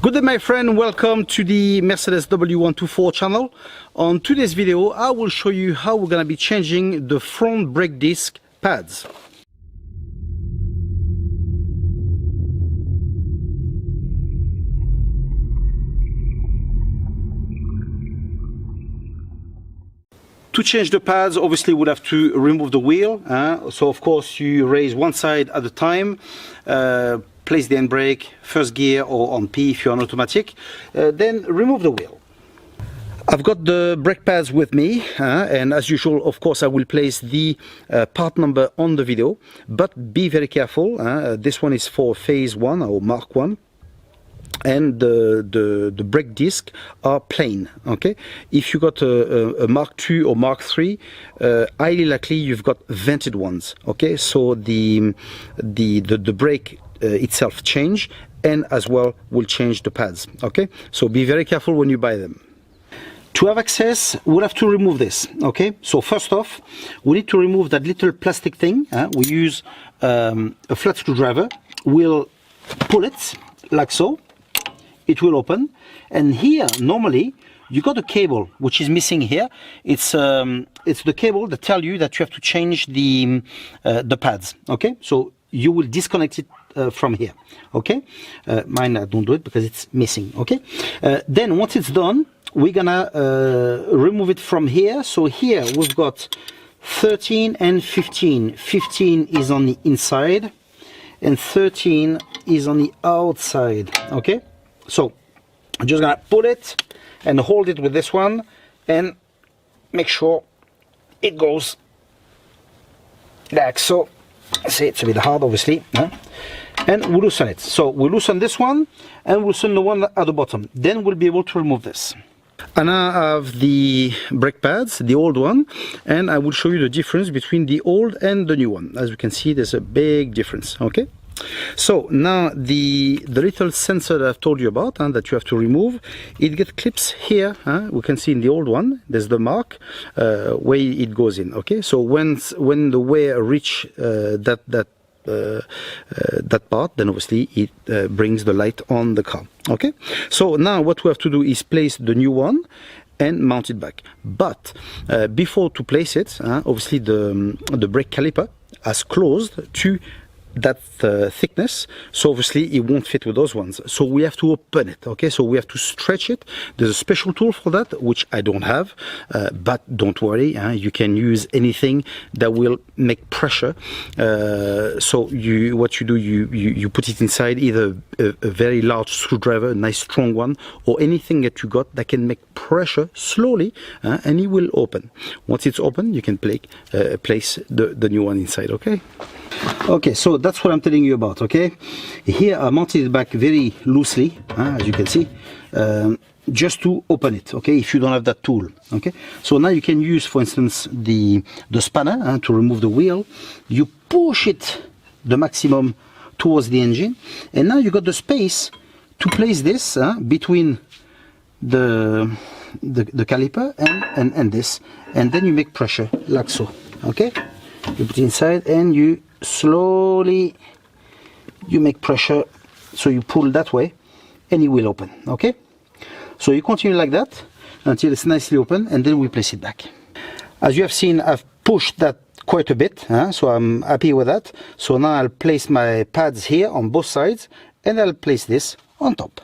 Good day my friend, welcome to the Mercedes W124 channel. On today's video I will show you how we're going to be changing the front brake disc pads. To change the pads, obviously we'll have to remove the wheel. So of course you raise one side at a time. Place the handbrake, first gear or on P if you're on automatic, then remove the wheel. I've got the brake pads with me, and as usual, of course, I will place the part number on the video, but be very careful. This one is for phase 1 or Mark 1. And the brake disc are plain. Okay, if you got a Mark II or Mark III, highly likely you've got vented ones. Okay, so the brake itself change, and as well will change the pads. Okay, so be very careful when you buy them. To have access, we'll have to remove this. Okay, so first off, we need to remove that little plastic thing. We use a flat screwdriver. We'll pull it like so. It will open, and here normally you got a cable which is missing here. It's the cable that tell you that you have to change the pads. Okay, so you will disconnect it from here. Okay, mine I don't do it because it's missing. Okay, then once it's done, we're gonna remove it from here. So here we've got 13 and 15. 15 is on the inside, and 13 is on the outside. Okay. So I'm just gonna pull it and hold it with this one and make sure it goes like so. See, it's a bit hard obviously, and we'll loosen it. So we'll loosen this one and we'll loosen the one at the bottom, then we'll be able to remove this. And I have the brake pads, the old one, and I will show you the difference between the old and the new one. As you can see, there's a big difference. Okay, so now the little sensor that I've told you about that you have to remove, it gets clips here. We can see in the old one there's the mark where it goes in. Okay, so when the wear reach that part, then obviously it brings the light on the car. Okay, so now what we have to do is place the new one and mount it back. But before to place it, obviously the brake caliper has closed to that thickness, so obviously it won't fit with those ones, so we have to open it. Okay, so we have to stretch it. There's a special tool for that which I don't have, but don't worry, you can use anything that will make pressure. So what you do, you put it inside either a very large screwdriver, a nice strong one, or anything that you got that can make pressure slowly, and it will open. Once it's open, you can place the new one inside. Okay. Okay, so that's what I'm telling you about. Okay, here I mounted it back very loosely, as you can see, just to open it. Okay, if you don't have that tool. Okay, so now you can use, for instance, the spanner to remove the wheel. You push it the maximum towards the engine, and now you got the space to place this between the caliper and this, and then you make pressure like so. Okay, you put it inside and you slowly make pressure, so you pull that way and it will open. Okay, so you continue like that until it's nicely open, and then we place it back. As you have seen, I've pushed that quite a bit, so I'm happy with that. So now I'll place my pads here on both sides, and I'll place this on top.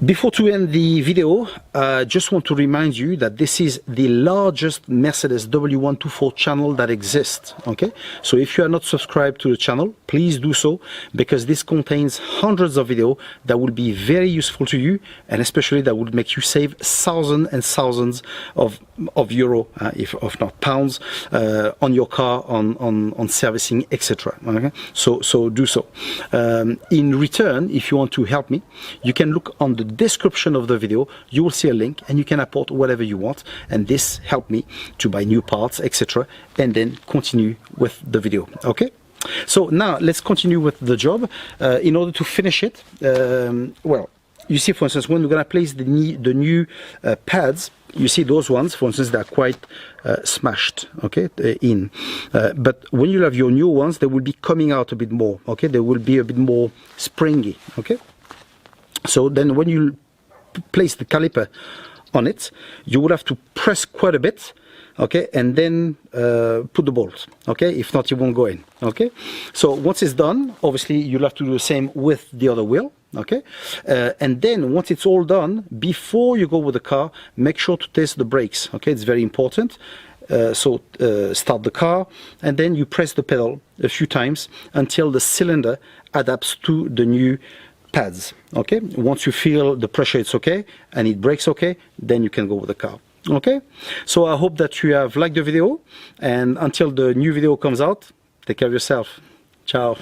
Before to end the video, I just want to remind you that this is the largest Mercedes W124 channel that exists. Okay, so if you are not subscribed to the channel, please do so, because this contains hundreds of videos that will be very useful to you, and especially that will make you save thousands and thousands of euro, if not pounds, on your car, on servicing, etc. Okay, so do so. In return, if you want to help me, you can look on the description of the video, you will see a link and you can import whatever you want, and this helped me to buy new parts, etc., and then continue with the video. Okay, so now let's continue with the job. In order to finish it, well, you see, for instance, when we're going to place the new pads, you see those ones, for instance, they're quite smashed, okay, but when you have your new ones, they will be coming out a bit more, okay, they will be a bit more springy, okay. So then when you place the caliper on it, you will have to press quite a bit, okay, and then put the bolts, okay, if not, you won't go in, okay. So once it's done, obviously you'll have to do the same with the other wheel, okay, and then once it's all done, before you go with the car, make sure to test the brakes, okay, it's very important. So start the car, and then you press the pedal a few times until the cylinder adapts to the new pads, okay. Once you feel the pressure it's okay and it brakes okay, then you can go with the car. Okay, so I hope that you have liked the video, and until the new video comes out, take care of yourself. Ciao.